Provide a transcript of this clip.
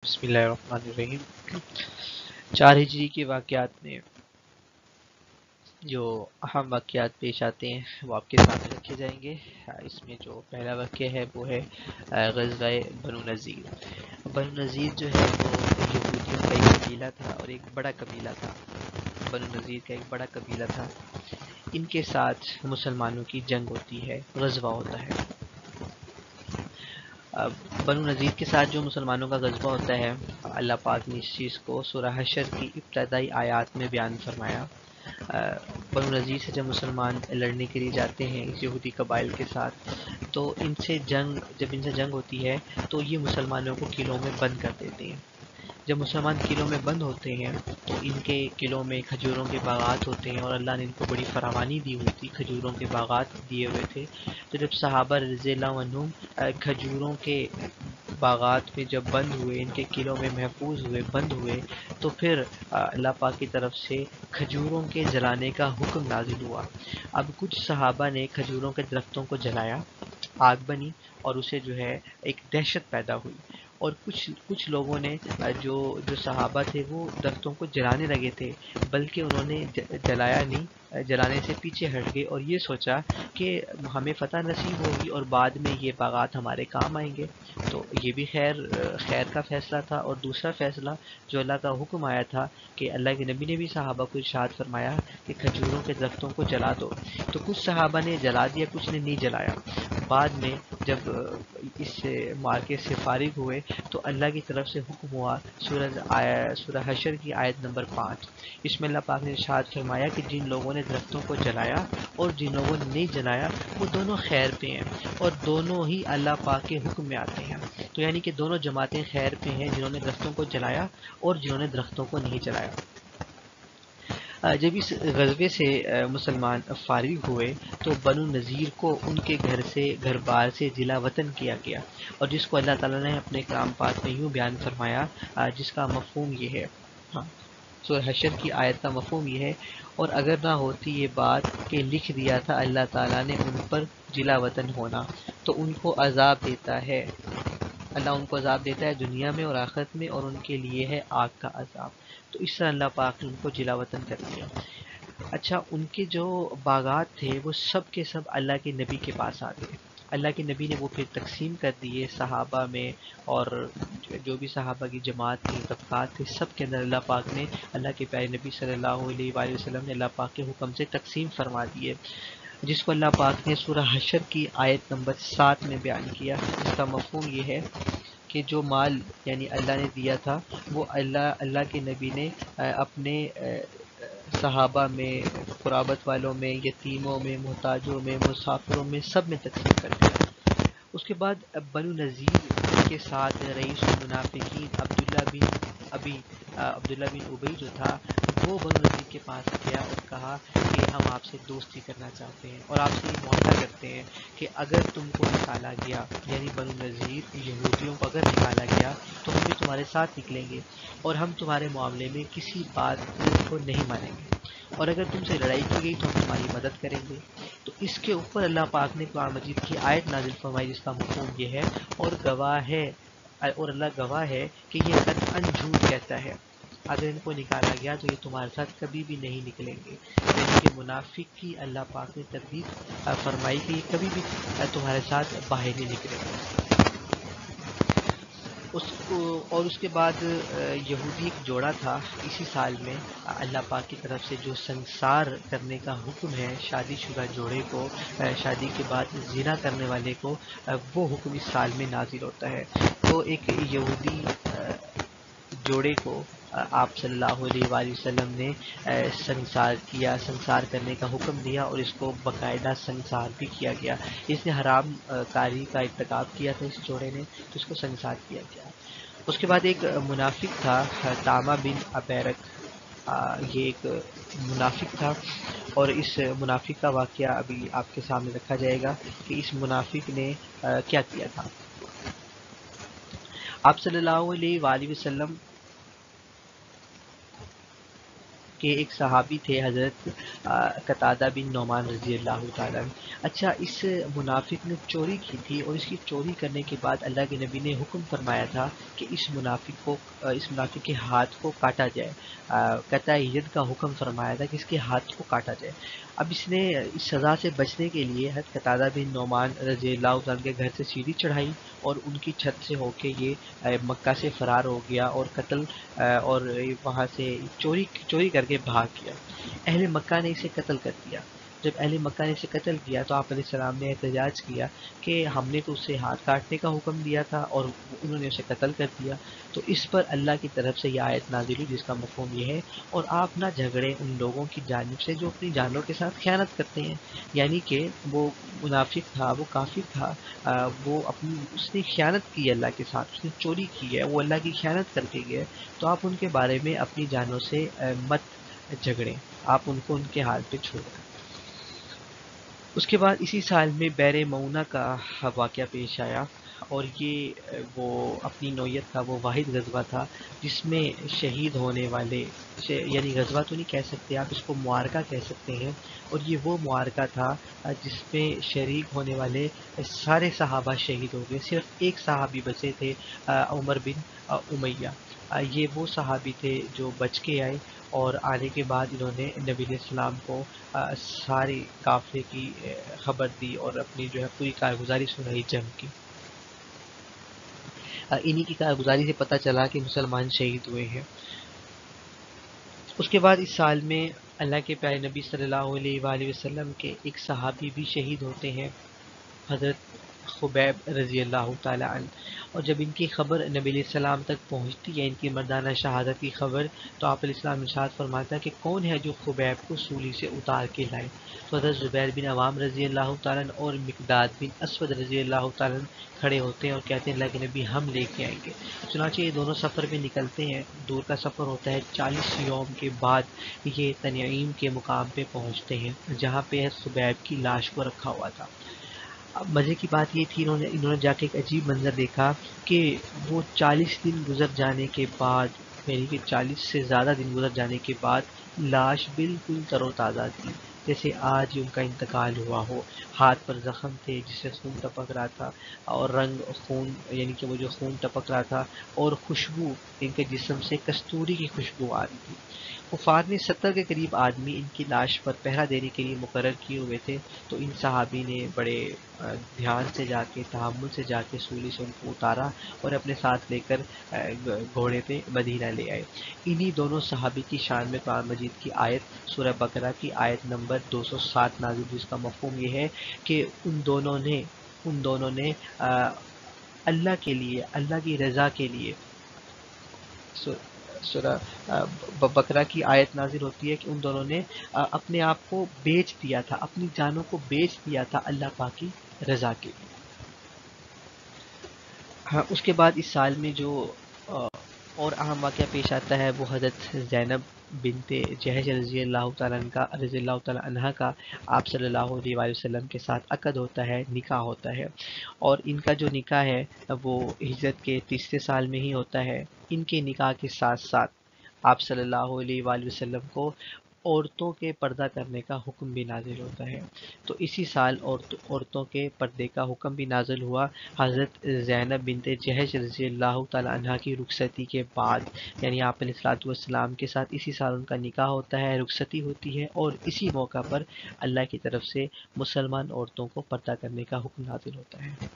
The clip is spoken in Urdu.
بسم اللہ الرحمن الرحیم۔ 4 ہجری کے واقعات میں جو اہم واقعات پیش آتے ہیں وہ آپ کے سامنے رکھے جائیں گے۔ اس میں جو پہلا واقعہ ہے وہ ہے غزوہ بنو نذیر۔ بنو نذیر جو ہے وہ یہودیوں کا ایک قبیلہ تھا اور ایک بڑا قبیلہ تھا۔ بنو نذیر کا ایک بڑا قبیلہ تھا، ان کے ساتھ مسلمانوں کی جنگ ہوتی ہے، غزوہ ہوتا ہے۔ بنو نذیر کے ساتھ جو مسلمانوں کا غزوہ ہوتا ہے، اللہ پاک نے اس چیز کو سورہ حشر کی ابتدائی آیات میں بیان فرمایا۔ بنو نذیر سے جب مسلمان لڑنے کے لیے جاتے ہیں اس یہودی قبائل کے ساتھ، تو جب ان سے جنگ ہوتی ہے تو یہ مسلمانوں کو قلعوں میں بند کر دیتے ہیں۔ جب مسلمان قلعوں میں بند ہوتے ہیں تو ان کے قلعوں میں کھجوروں کے باغات ہوتے ہیں، اور اللہ نے ان کو بڑی فراوانی دی ہوئی تھی، کھجوروں کے باغات دیے ہوئے تھے۔ تو جب صحابہ رضی اللہ عنہم کھجوروں کے باغات میں جب بند ہوئے، ان کے قلعوں میں محفوظ ہوئے، بند ہوئے، تو پھر اللہ پاک کی طرف سے کھجوروں کے جلانے کا حکم نازل ہوا۔ اب کچھ صحابہ نے کھجوروں کے درختوں کو جلایا، آگ بنی اور اسے جو ہے ایک دہشت پیدا ہوئی، اور کچھ لوگوں نے جو صحابہ تھے وہ درختوں کو جلانے لگے تھے، بلکہ انہوں نے جلایا نہیں، جلانے سے پیچھے ہٹ گئے اور یہ سوچا کہ ہمیں فتح نصیب ہوگی اور بعد میں یہ باغات ہمارے کام آئیں گے۔ تو یہ بھی خیر کا فیصلہ تھا۔ اور دوسرا فیصلہ جو اللہ کا حکم آیا تھا کہ اللہ کے نبی نے بھی صحابہ کو ارشاد فرمایا کہ کھجوروں کے درختوں کو جلا دو، تو کچھ صحابہ نے جلا دیا، کچھ نے نہیں جلایا۔ بعد میں جب اس معرکے سے فارغ ہوئے تو اللہ کی طرف سے حکم ہوا، سورہ حشر کی آیت نمبر 5، اس میں اللہ پاک نے ارشاد فرمایا کہ جن لوگوں نے درختوں کو جلایا اور جن لوگوں نے نہیں جلایا وہ دونوں خیر پہ ہیں، اور دونوں ہی اللہ پاک کے حکم میں آتے ہیں۔ تو یعنی کہ دونوں جماعتیں خیر پہ ہیں، جنہوں نے درختوں کو جلایا اور جنہوں نے درختوں کو نہیں جلایا۔ جب اس غزوے سے مسلمان فارغ ہوئے تو بنو نذیر کو ان کے گھر بار سے جلا وطن کیا گیا، اور جس کو اللہ تعالیٰ نے اپنے کلام پاک میں یوں بیان فرمایا، جس کا مفہوم یہ ہے، سورہ حشر کی آیت کا مفہوم یہ ہے، اور اگر نہ ہوتی یہ بات کہ لکھ دیا تھا اللہ تعالیٰ نے ان پر جلا وطن ہونا، تو ان کو عذاب دیتا ہے، اللہ ان کو عذاب دیتا ہے دنیا میں اور آخرت میں، اور ان کے لیے ہے آگ کا عذاب۔ تو اس طرح اللہ پاک نے ان کو جلا وطن کر دیا۔ اچھا، ان کے جو باغات تھے وہ سب کے سب اللہ کے نبی کے پاس آ گئے۔ اللہ کے نبی نے وہ پھر تقسیم کر دیے صحابہ میں، اور جو بھی صحابہ کی جماعت تھی، طبقات تھے، سب کے اندر اللہ پاک نے، اللہ کے پیارے نبی صلی اللہ علیہ وآلہ وسلم نے اللہ پاک کے حکم سے تقسیم فرما دیے، جس کو اللہ پاک نے سورہ حشر کی آیت نمبر 7 میں بیان کیا۔ اس کا مفہوم یہ ہے کہ جو مال یعنی اللہ نے دیا تھا وہ اللہ کے نبی نے اپنے صحابہ میں، قرابت والوں میں، یتیموں میں، محتاجوں میں، مسافروں میں، سب میں تقسیم کر دیا۔ اس کے بعد بنو نذیر کے ساتھ رئیس المنافقین عبداللہ بن ابی جو تھا، وہ بنو نذیر کے پاس گیا اور کہا کہ ہم آپ سے دوستی کرنا چاہتے ہیں اور آپ سے یہ معاہدہ کرتے ہیں کہ اگر تم کو نکالا گیا، یعنی بنو نذیر یہودیوں کو اگر نکالا گیا تو ہم بھی تمہارے ساتھ نکلیں گے، اور ہم تمہارے معاملے میں کسی بات کو نہیں مانیں گے، اور اگر تم سے لڑائی کی گئی تو ہم تمہاری مدد کریں گے۔ تو اس کے اوپر اللہ پاک نے قرآن مجید کی آیت نازل فرمائی، جس کا مفہوم یہ ہے، اور اللہ گواہ ہے کہ یہ قطعاً جھوٹ کہتا ہے، اگر ان کو نکالا گیا تو یہ تمہارے ساتھ کبھی بھی نہیں نکلیں گے۔ یعنی کہ منافق کی اللہ پاک نے تردید فرمائی کہ یہ کبھی بھی تمہارے ساتھ باہر نہیں نکلیں گے۔ اس کے بعد یہودی ایک جوڑا تھا، اسی سال میں اللہ پاک کی طرف سے جو سنسار کرنے کا حکم ہے شادی شدہ جوڑے کو، شادی کے بعد زنا کرنے والے کو، وہ حکم اس سال میں نازل ہوتا ہے۔ تو ایک یہودی جوڑے کو آپ صلی اللہ علیہ وآلہ وسلم نے سنسار کرنے کا حکم دیا، اور اس کو باقاعدہ سنسار بھی کیا گیا۔ اس نے حرام کاری کا ارتکاب کیا تھا اس جوڑے نے، تو اس کو سنسار کیا گیا۔ اس کے بعد ایک منافق تھا، طامہ بن ابیرک، یہ ایک منافق تھا، اور اس منافق کا واقعہ ابھی آپ کے سامنے رکھا جائے گا کہ اس منافق نے کیا کیا تھا۔ آپ صلی اللہ علیہ وآلہ وسلم کہ ایک صحابی تھے حضرت قتادہ بن نعمان رضی اللہ تعالیٰ عنہ۔ اچھا، اس منافق نے چوری کی تھی، اور اس کی چوری کرنے کے بعد اللہ کے نبی نے حکم فرمایا تھا کہ اس منافق کے ہاتھ کو کاٹا جائے، قطع ید کا حکم فرمایا تھا کہ اس کے ہاتھ کو کاٹا جائے۔ اب اس نے اس سزا سے بچنے کے لیے حضرت قتادہ بن نعمان رضی اللہ عنہ کے گھر سے سیڑھی چڑھائی، اور ان کی چھت سے ہو کے یہ مکہ سے فرار ہو گیا، اور اور وہاں سے چوری کر کے بھاگ گیا۔ اہل مکہ نے اسے قتل کر دیا۔ جب اہل مکہ نے اسے قتل کیا تو آپ علیہ السلام نے احتجاج کیا کہ ہم نے تو اسے ہاتھ کاٹنے کا حکم دیا تھا اور انہوں نے اسے قتل کر دیا۔ تو اس پر اللہ کی طرف سے یہ آیت نازل ہوئی جس کا مفہوم یہ ہے، اور آپ نہ جھگڑیں ان لوگوں کی جانب سے جو اپنی جانوں کے ساتھ خیانت کرتے ہیں۔ یعنی کہ وہ منافق تھا، وہ کافر تھا، اس نے خیانت کی اللہ کے ساتھ، اس نے چوری کی ہے، وہ اللہ کی خیانت کر کے گیا، تو آپ ان کے بارے میں اپنی جانوں سے مت جھگڑیں، آپ ان کو ان کے حال پہ چھوڑ دیں۔ اس کے بعد اسی سال میں بیر معونہ کا واقعہ پیش آیا، اور یہ وہ اپنی نوعیت کا وہ واحد غزوہ تھا جس میں شہید ہونے والے، یعنی غزوہ تو نہیں کہہ سکتے آپ، اس کو معرکہ کہہ سکتے ہیں، اور یہ وہ معرکہ تھا جس میں شریک ہونے والے سارے صحابہ شہید ہو گئے، صرف ایک صحابی بچے تھے، عمر بن امیہ۔ یہ وہ صحابی تھے جو بچ کے آئے، اور آنے کے بعد انہوں نے نبی علیہ السلام کو ساری قافلے کی خبر دی اور اپنی جو ہے پوری کارگزاری سنائی جنگ کی۔ انہی کی کارگزاری سے پتہ چلا کہ مسلمان شہید ہوئے ہیں۔ اس کے بعد اس سال میں اللہ کے پیارے نبی صلی اللہ علیہ وآلہ وسلم کے ایک صحابی بھی شہید ہوتے ہیں، حضرت خبیب رضی اللہ تعالی عنہ۔ اور جب ان کی خبر نبی علیہ السلام تک پہنچتی ہے، ان کی مردانہ شہادت کی خبر، تو آپ علیہ السلام ارشاد فرماتا ہے کہ کون ہے جو خبیب کو سولی سے اتار کے لائے؟ تو حضرت زبیر بن عوام رضی اللہ تعالیٰ عنہ اور مقداد بن اسود رضی اللہ تعالیٰ عنہ کھڑے ہوتے ہیں اور کہتے ہیں اللہ کے نبی ہم لے کے آئیں گے۔ چنانچہ یہ دونوں سفر میں نکلتے ہیں، دور کا سفر ہوتا ہے، 40 یوم کے بعد یہ تنعیم کے مقام پہ پہنچتے ہیں جہاں پہ خبیب کی لاش کو رکھا ہوا تھا۔ اب مزے کی بات یہ تھی، انہوں نے جا کے ایک عجیب منظر دیکھا کہ وہ 40 دن گزر جانے کے بعد، یعنی کہ 40 سے زیادہ دن گزر جانے کے بعد لاش بالکل تر و تازہ تھی، جیسے آج ہی ان کا انتقال ہوا ہو۔ ہاتھ پر زخم تھے جس سے خون ٹپک رہا تھا، اور رنگ خون، یعنی کہ وہ جو خون ٹپک رہا تھا، اور خوشبو ان کے جسم سے کستوری کی خوشبو آ رہی تھی۔ کفار نے 70 کے قریب آدمی ان کی لاش پر پہرا دینے کے لیے مقرر کیے ہوئے تھے، تو ان صحابی نے بڑے دھیان سے جا کے، تحمل سے جا کے سولی سے ان کو اتارا اور اپنے ساتھ لے کر گھوڑے پہ مدینہ لے آئے۔ انہی دونوں صحابی کی شان میں قرآن مجید کی آیت سورہ بقرہ کی آیت نمبر 207 نازل، جس کا مفہوم یہ ہے کہ ان دونوں نے اللہ کے لیے، اللہ کی رضا کے لیے، سورہ بقرہ کی آیت نازل ہوتی ہے کہ ان دونوں نے اپنے آپ کو بیچ دیا تھا، اپنی جانوں کو بیچ دیا تھا اللہ پاک کی رضا کے لیے۔ ہاں، اس کے بعد اس سال میں جو اور اہم واقعہ پیش آتا ہے وہ حضرت زینب بنت جہش رضی اللہ تعالیٰ عنہ کا آپ صلی اللہ علیہ وآلہ وسلم کے ساتھ عقد ہوتا ہے، نکاح ہوتا ہے، اور ان کا جو نکاح ہے وہ ہجرت کے تیسرے سال میں ہی ہوتا ہے۔ ان کے نکاح کے ساتھ ساتھ آپ صلی اللہ علیہ وآلہ وسلم کو عورتوں کے پردہ کرنے کا حکم بھی نازل ہوتا ہے۔ تو اسی سال عورتوں کے پردے کا حکم بھی نازل ہوا حضرت زینب بنت جہش رضی اللہ تعالی عنہ کی رخصتی کے بعد، یعنی آپ علیہ الصلوۃ والسلام کے ساتھ اسی سال ان کا نکاح ہوتا ہے، رخصتی ہوتی ہے، اور اسی موقع پر اللہ کی طرف سے مسلمان عورتوں کو پردہ کرنے کا حکم نازل ہوتا ہے۔